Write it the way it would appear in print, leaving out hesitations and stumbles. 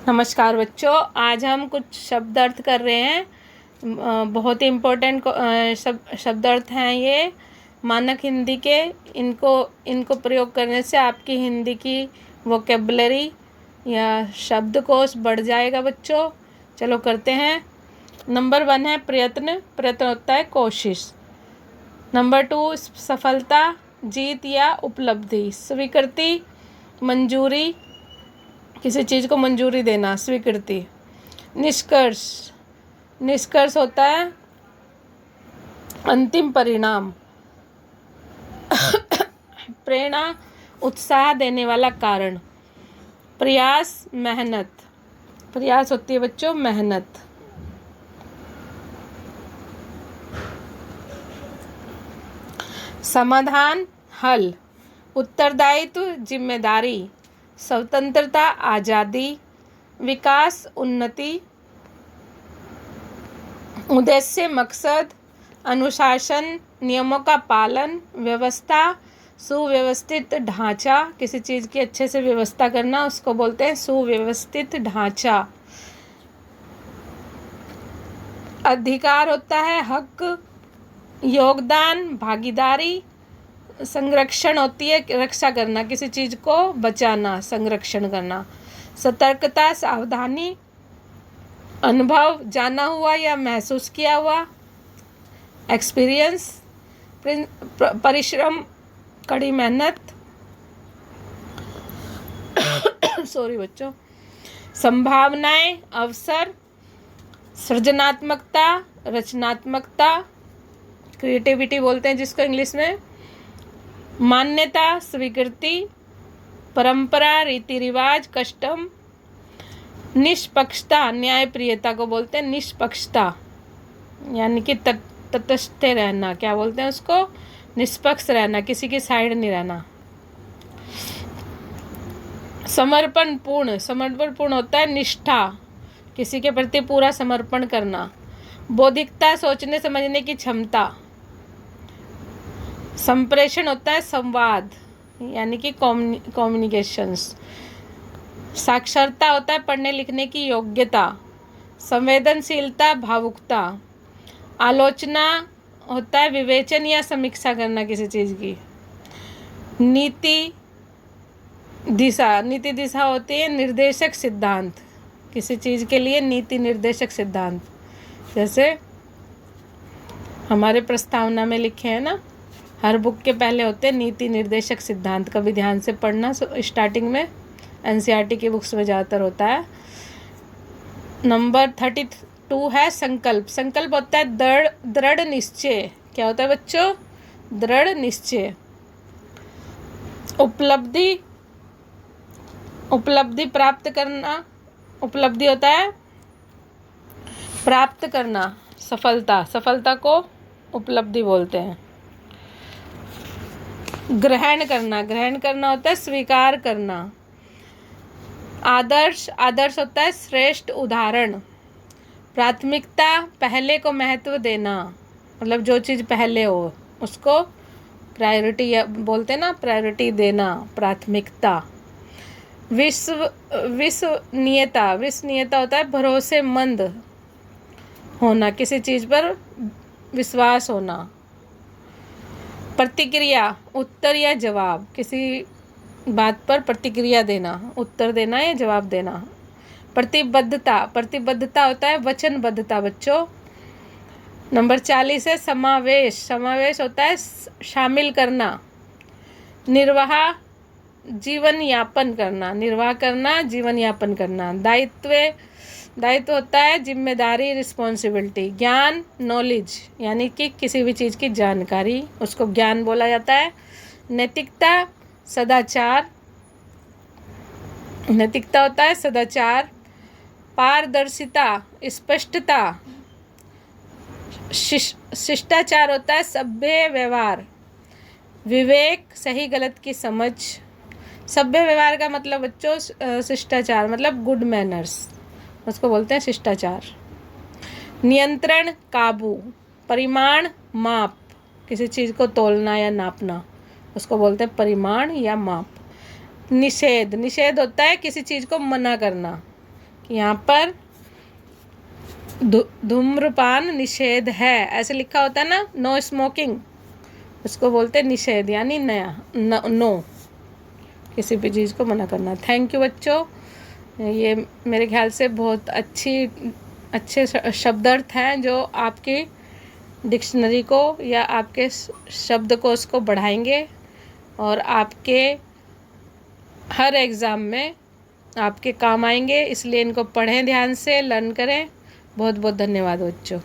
नमस्कार बच्चों, आज हम कुछ शब्द अर्थ कर रहे हैं। बहुत ही इम्पोर्टेंट शब्द अर्थ हैं ये मानक हिंदी के। इनको प्रयोग करने से आपकी हिंदी की वोकेबलरी या शब्दकोश बढ़ जाएगा बच्चों। चलो करते हैं। नंबर 1 है प्रयत्न। प्रयत्न होता है कोशिश। नंबर 2 सफलता, जीत या उपलब्धि। स्वीकृति, मंजूरी, किसी चीज़ को मंजूरी देना, स्वीकृति। निष्कर्ष, निष्कर्ष होता है अंतिम परिणाम। प्रेरणा, उत्साह देने वाला कारण। प्रयास, मेहनत। प्रयास होती है बच्चों मेहनत। समाधान, हल। उत्तरदायित्व, जिम्मेदारी। स्वतंत्रता, आज़ादी। विकास, उन्नति। उद्देश्य, मकसद। अनुशासन, नियमों का पालन। व्यवस्था, सुव्यवस्थित ढांचा। किसी चीज़ की अच्छे से व्यवस्था करना उसको बोलते हैं सुव्यवस्थित ढांचा। अधिकार होता है हक, योगदान, भागीदारी। संरक्षण होती है रक्षा करना, किसी चीज़ को बचाना, संरक्षण करना। सतर्कता, सावधानी। अनुभव, जाना हुआ या महसूस किया हुआ, एक्सपीरियंस। परिश्रम, कड़ी मेहनत। सॉरी बच्चों। संभावनाएं, अवसर। सृजनात्मकता, रचनात्मकता, क्रिएटिविटी बोलते हैं जिसको इंग्लिश में। मान्यता, स्वीकृति। परंपरा, रीति रिवाज, कस्टम। निष्पक्षता, न्यायप्रियता को बोलते हैं निष्पक्षता, यानी कि तटस्थ रहना। क्या बोलते हैं उसको? निष्पक्ष रहना, किसी की साइड नहीं रहना। समर्पण पूर्ण, समर्पण पूर्ण होता है निष्ठा, किसी के प्रति पूरा समर्पण करना। बौद्धिकता, सोचने समझने की क्षमता। संप्रेषण होता है संवाद, यानी कि कम्युनिकेशंस। साक्षरता होता है पढ़ने लिखने की योग्यता। संवेदनशीलता, भावुकता। आलोचना होता है विवेचन या समीक्षा करना किसी चीज़ की। नीति दिशा, नीति दिशा होती है निर्देशक सिद्धांत, किसी चीज़ के लिए नीति निर्देशक सिद्धांत। जैसे हमारे प्रस्तावना में लिखे हैं ना, हर बुक के पहले होते हैं नीति निर्देशक सिद्धांत। कभी ध्यान से पढ़ना, स्टार्टिंग में एनसीईआरटी की बुक्स में ज़्यादातर होता है। नंबर 32 है संकल्प। संकल्प होता है दृढ़ निश्चय। क्या होता है बच्चों? दृढ़ निश्चय। उपलब्धि, उपलब्धि प्राप्त करना। उपलब्धि होता है प्राप्त करना, सफलता। सफलता को उपलब्धि बोलते हैं। ग्रहण करना, ग्रहण करना होता है स्वीकार करना। आदर्श, आदर्श होता है श्रेष्ठ उदाहरण। प्राथमिकता, पहले को महत्व देना, मतलब जो चीज़ पहले हो उसको प्रायोरिटी बोलते हैं ना, प्रायोरिटी देना, प्राथमिकता। विश्वसनीयता, विश्वसनीयता होता है भरोसेमंद होना, किसी चीज़ पर विश्वास होना। प्रतिक्रिया, उत्तर या जवाब, किसी बात पर प्रतिक्रिया देना, उत्तर देना या जवाब देना। प्रतिबद्धता, प्रतिबद्धता होता है वचनबद्धता बच्चों। नंबर 40 है समावेश। समावेश होता है शामिल करना। निर्वाह, जीवन यापन करना, निर्वाह करना, जीवन यापन करना। दायित्व, दायित्व होता है जिम्मेदारी, रिस्पॉन्सिबिलिटी। ज्ञान, नॉलेज, यानी कि किसी भी चीज़ की जानकारी, उसको ज्ञान बोला जाता है। नैतिकता, सदाचार, नैतिकता होता है सदाचार। पारदर्शिता, स्पष्टता। शिष्टाचार होता है सभ्य व्यवहार। विवेक, सही गलत की समझ। सभ्य व्यवहार का मतलब बच्चों शिष्टाचार, मतलब गुड मैनर्स, उसको बोलते हैं शिष्टाचार। नियंत्रण, काबू। परिमाण, माप, किसी चीज़ को तोलना या नापना, उसको बोलते हैं परिमाण या माप। निषेध, निषेध होता है किसी चीज़ को मना करना, यहाँ पर धूम्रपान निषेध है ऐसे लिखा होता है ना, नो स्मोकिंग, उसको बोलते हैं निषेध, यानी नो, किसी भी चीज़ को मना करना। थैंक यू बच्चों, ये मेरे ख्याल से बहुत अच्छे शब्दार्थ हैं जो आपकी डिक्शनरी को या आपके शब्दकोश को बढ़ाएंगे और आपके हर एग्ज़ाम में आपके काम आएंगे। इसलिए इनको पढ़ें, ध्यान से लर्न करें। बहुत बहुत धन्यवाद बच्चों।